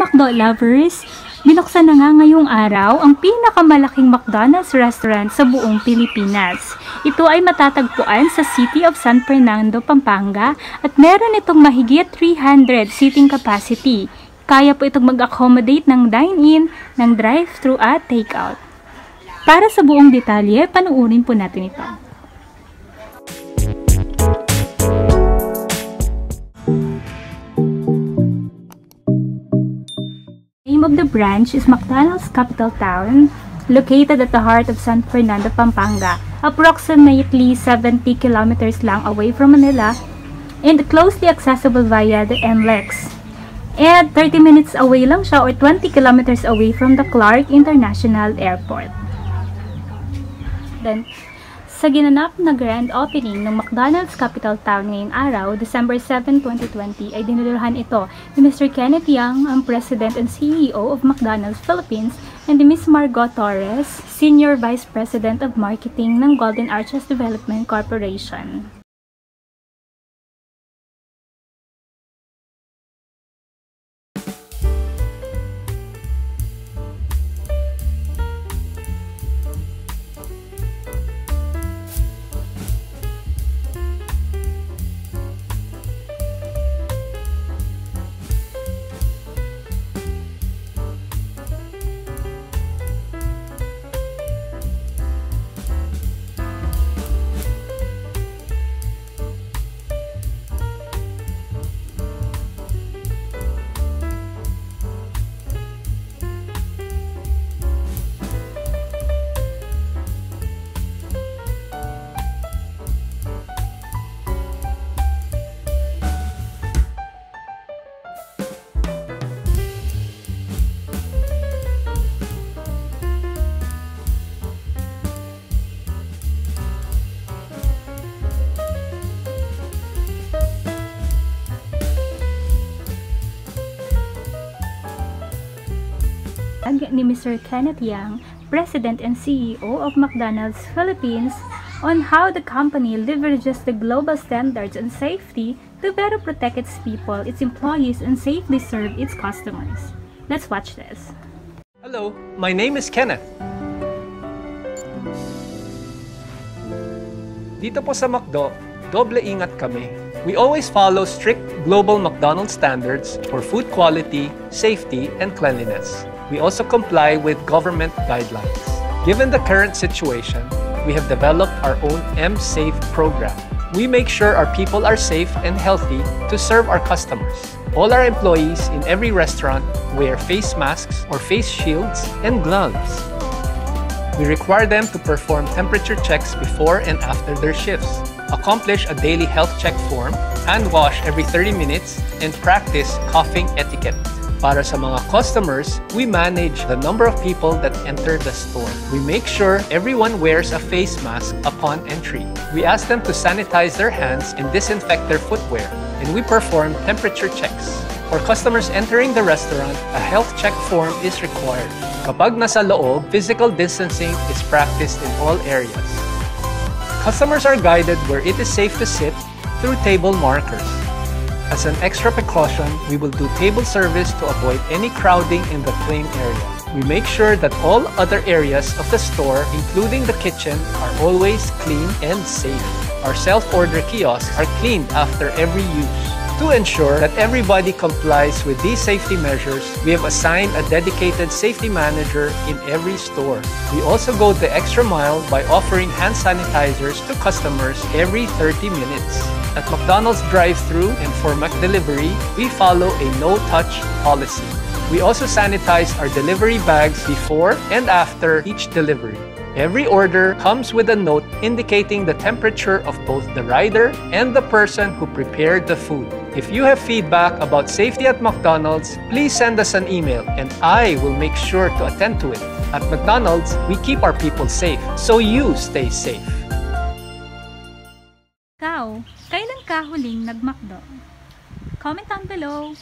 McDo lovers, binuksan na nga ngayong araw ang pinakamalaking McDonald's restaurant sa buong Pilipinas. Ito ay matatagpuan sa City of San Fernando, Pampanga at meron itong mahigit 300 seating capacity. Kaya po itong mag-accommodate ng dine-in, ng drive-thru at take-out. Para sa buong detalye, panuurin po natin ito. Of the branch is McDonald's Capital Town, located at the heart of San Fernando, Pampanga, approximately 70 kilometers lang away from Manila and closely accessible via the NLEX. And 30 minutes away lang siya or 20 kilometers away from the Clark International Airport. Then, sa ginanap na grand opening ng McDonald's Capital Town ngayong araw, December 7, 2020, ay dinudulhan ito ni Mr. Kenneth Yang, ang President and CEO of McDonald's Philippines, and ni Ms. Margot Torres, Senior Vice President of Marketing ng Golden Arches Development Corporation. Ni Mr. Kenneth Yang, President and CEO of McDonald's Philippines, on how the company leverages the global standards and safety to better protect its people, its employees, and safely serve its customers. Let's watch this. Hello, my name is Kenneth. Dito po sa McDo, doble ingat kami. We always follow strict global McDonald's standards for food quality, safety, and cleanliness. We also comply with government guidelines. Given the current situation, we have developed our own M-Safe program. We make sure our people are safe and healthy to serve our customers. All our employees in every restaurant wear face masks or face shields and gloves. We require them to perform temperature checks before and after their shifts, accomplish a daily health check form, hand wash every 30 minutes, and practice coughing etiquette. Para sa mga customers, we manage the number of people that enter the store. We make sure everyone wears a face mask upon entry. We ask them to sanitize their hands and disinfect their footwear, and we perform temperature checks. For customers entering the restaurant, a health check form is required. Kapag nasa loob, physical distancing is practiced in all areas. Customers are guided where it is safe to sit through table markers. As an extra precaution, we will do table service to avoid any crowding in the claim area. We make sure that all other areas of the store, including the kitchen, are always clean and safe. Our self-order kiosks are cleaned after every use. To ensure that everybody complies with these safety measures, we have assigned a dedicated safety manager in every store. We also go the extra mile by offering hand sanitizers to customers every 30 minutes. At McDonald's drive-thru and for McDelivery, we follow a no-touch policy. We also sanitize our delivery bags before and after each delivery. Every order comes with a note indicating the temperature of both the rider and the person who prepared the food. If you have feedback about safety at McDonald's, please send us an email and I will make sure to attend to it. At McDonald's, we keep our people safe, so you stay safe. Kailan ka huling nag-McDo? Comment down below!